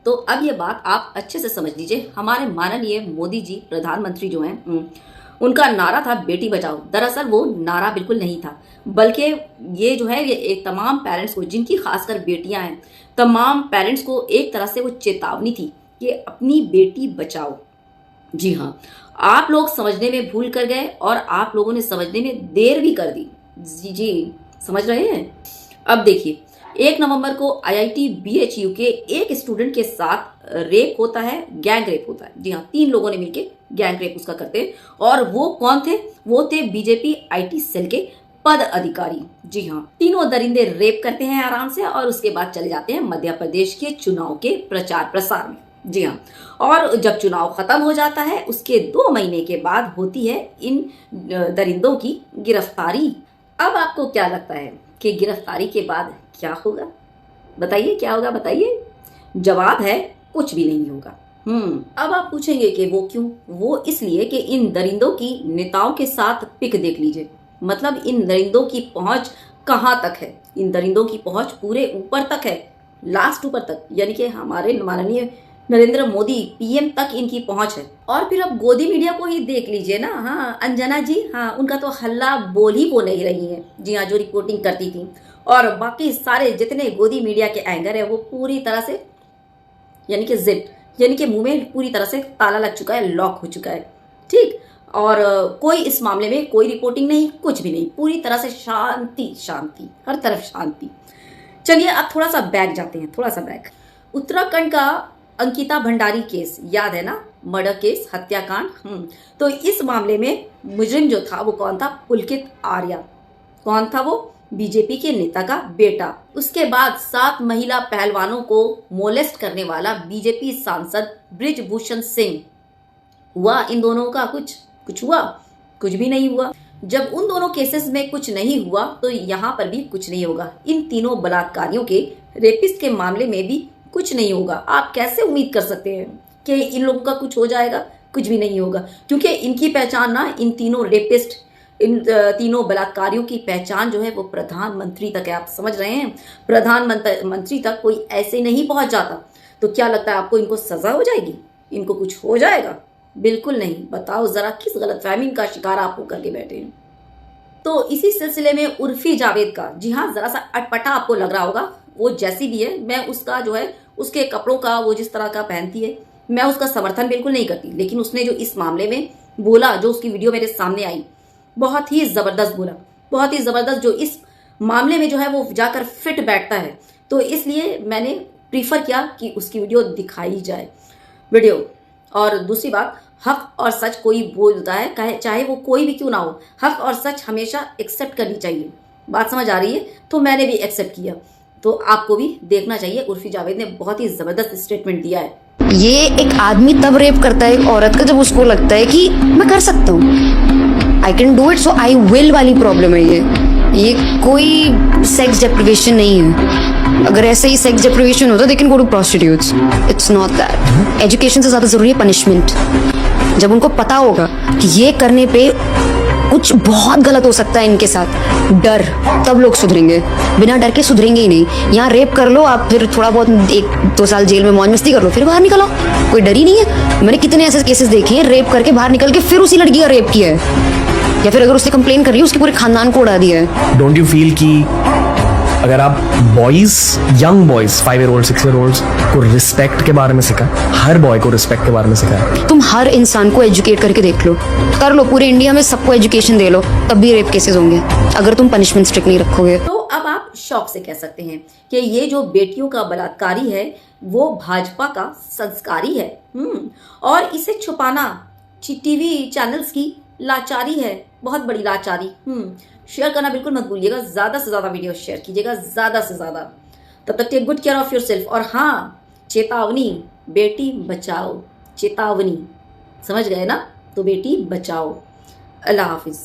तो अब ये बात आप अच्छे से समझ लीजिए। हमारे माननीय मोदी जी प्रधानमंत्री जो हैं, उनका नारा था बेटी बचाओ। दरअसल वो नारा बिल्कुल नहीं था, बल्कि ये जो है ये एक तमाम पेरेंट्स को, जिनकी खासकर बेटियां हैं, तमाम पेरेंट्स को एक तरह से वो चेतावनी थी कि अपनी बेटी बचाओ। जी हाँ, आप लोग समझने में भूल कर गए और आप लोगों ने समझने में देर भी कर दी। जी जी, समझ रहे हैं। अब देखिए, 1 नवंबर को IIT BHU के एक स्टूडेंट के साथ रेप होता है, गैंग रेप होता है। जी हाँ, 3 लोगों ने मिलकर गैंग रेप उसका करते हैं। और वो कौन थे? वो थे बीजेपी IT सेल के पद अधिकारी। जी हाँ, तीनों दरिंदे रेप करते हैं आराम से और उसके बाद चले जाते हैं मध्य प्रदेश के चुनाव के प्रचार प्रसार में। जी हाँ, और जब चुनाव खत्म हो जाता है उसके 2 महीने के बाद होती है इन दरिंदों की गिरफ्तारी। अब आपको क्या लगता है कि गिरफ्तारी के बाद क्या होगा? बताइए क्या होगा, बताइए। जवाब है कुछ भी नहीं होगा। अब आप पूछेंगे कि वो क्यों? वो इसलिए कि इन दरिंदों की नेताओं के साथ पिक देख लीजिए। मतलब इन दरिंदों की पहुंच कहां तक है? इन दरिंदों की पहुंच पूरे ऊपर तक है, लास्ट ऊपर तक, यानी कि हमारे माननीय नरेंद्र मोदी PM तक इनकी पहुंच है। और फिर अब गोदी मीडिया को ही देख लीजिए ना। हाँ, अंजना जी, हाँ, उनका तो हल्ला बोल ही वो नहीं रही है। जी हाँ, जो रिपोर्टिंग करती थी। और बाकी सारे जितने गोदी मीडिया के एंकर है वो पूरी तरह से, यानी कि जिप, यानी कि मुंह में पूरी तरह से ताला लग चुका है, लॉक हो चुका है। ठीक। और कोई इस मामले में कोई रिपोर्टिंग नहीं, कुछ भी नहीं, पूरी तरह से शांति शांति, हर तरफ शांति। चलिए अब थोड़ा सा बैक जाते हैं, थोड़ा सा बैक। उत्तराखंड का अंकिता भंडारी केस याद है ना? मर्डर केस, हत्याकांड। तो इस मामले में मुजरिम जो था वो कौन था? पुलकित आर्या। कौन था वो? बीजेपी के नेता का बेटा। उसके बाद 7 महिला पहलवानों को मोलेस्ट करने वाला बीजेपी सांसद ब्रिजभूषण सिंह। हुआ इन दोनों का कुछ हुआ? कुछ भी नहीं हुआ। जब उन दोनों केसेस में कुछ नहीं हुआ तो यहाँ पर भी कुछ नहीं होगा। इन तीनों बलात्कारियों के, रेपिस्ट के मामले में भी कुछ नहीं होगा। आप कैसे उम्मीद कर सकते हैं कि इन लोगों का कुछ हो जाएगा? कुछ भी नहीं होगा, क्योंकि इनकी पहचान ना, इन तीनों रेपिस्ट, इन तीनों बलात्कारियों की पहचान जो है वो प्रधानमंत्री तक है। आप समझ रहे हैं? प्रधानमंत्री तक कोई ऐसे नहीं पहुंच जाता। तो क्या लगता है आपको, इनको सजा हो जाएगी? इनको कुछ हो जाएगा? बिल्कुल नहीं। बताओ जरा किस गलतफहमी का शिकार आप होकर के बैठे हैं। तो इसी सिलसिले में उर्फी जावेद का, जी हाँ, जरा सा अटपटा आपको लग रहा होगा, वो जैसी भी है, मैं उसका जो है, उसके कपड़ों का, वो जिस तरह का पहनती है, मैं उसका समर्थन बिल्कुल नहीं करती। लेकिन उसने जो इस मामले में बोला, जो उसकी वीडियो मेरे सामने आई, बहुत ही जबरदस्त बोला, बहुत ही जबरदस्त, जो इस मामले में जो है वो जाकर फिट बैठता है। तो इसलिए मैंने प्रीफर किया कि उसकी वीडियो दिखाई जाए, वीडियो। और दूसरी बात, हक और सच कोई बोलता है, चाहे वो कोई भी क्यों ना हो, हक और सच हमेशा एक्सेप्ट करनी चाहिए। बात समझ आ रही है? तो मैंने भी एक्सेप्ट किया। तो आपको भी देखना चाहिए। उर्फी जावेद ने बहुत ही जबरदस्त स्टेटमेंट दिया है। ये एक आदमी तब रेप करता है एक औरत का जब उसको लगता है कि मैं कर सकता हूँ, I can do it, so I will वाली प्रॉब्लम है ये कोई सेक्स डेप्रिवेशन नहीं है। अगर ऐसे ही सेक्स डेप्रिवेशन होता they can go to prostitutes, it's not that. Education से ज्यादा जरूरी है पनिशमेंट। जब उनको पता होगा कि ये करने पे कुछ बहुत गलत हो सकता है इनके साथ, डर, तब लोग सुधरेंगे। बिना डर के सुधरेंगे ही नहीं। यहाँ रेप कर लो आप, फिर थोड़ा बहुत 1-2 साल जेल में मौज मस्ती कर लो, फिर बाहर निकलो, कोई डर ही नहीं है। मैंने कितने ऐसे केसेस देखे हैं, रेप करके बाहर निकल के फिर उसी लड़की का रेप किया है, या फिर अगर उसने कंप्लेन कर रही है उसके पूरे खानदान को उड़ा दिया है। डोंट यू फील कि अगर आप boys, young boys, 5 year old 6 year olds को रिस्पेक्ट के बारे में सिखाएं, हर बॉय को रिस्पेक्ट के बारे में सिखाएं। तुम हर इंसान को एजुकेट करके देख लो, कर लो, पूरे इंडिया में सबको एजुकेशन दे लो, तब भी रेप केसेस होंगे अगर तुम पनिशमेंट स्ट्रिक्ट नहीं रखोगे। तो अब आप शौक से कह सकते हैं कि ये जो बेटियों का बलात्कारी है वो भाजपा का संस्कारी है। और इसे छुपाना TV चैनल्स की लाचारी है, बहुत बड़ी लाचारी। शेयर करना बिल्कुल मत भूलिएगा, ज्यादा से ज्यादा वीडियो शेयर कीजिएगा, ज्यादा से ज्यादा। तब तक take good care of yourself. और हाँ, चेतावनी, बेटी बचाओ, चेतावनी, समझ गए ना? तो बेटी बचाओ। अल्लाह हाफिज।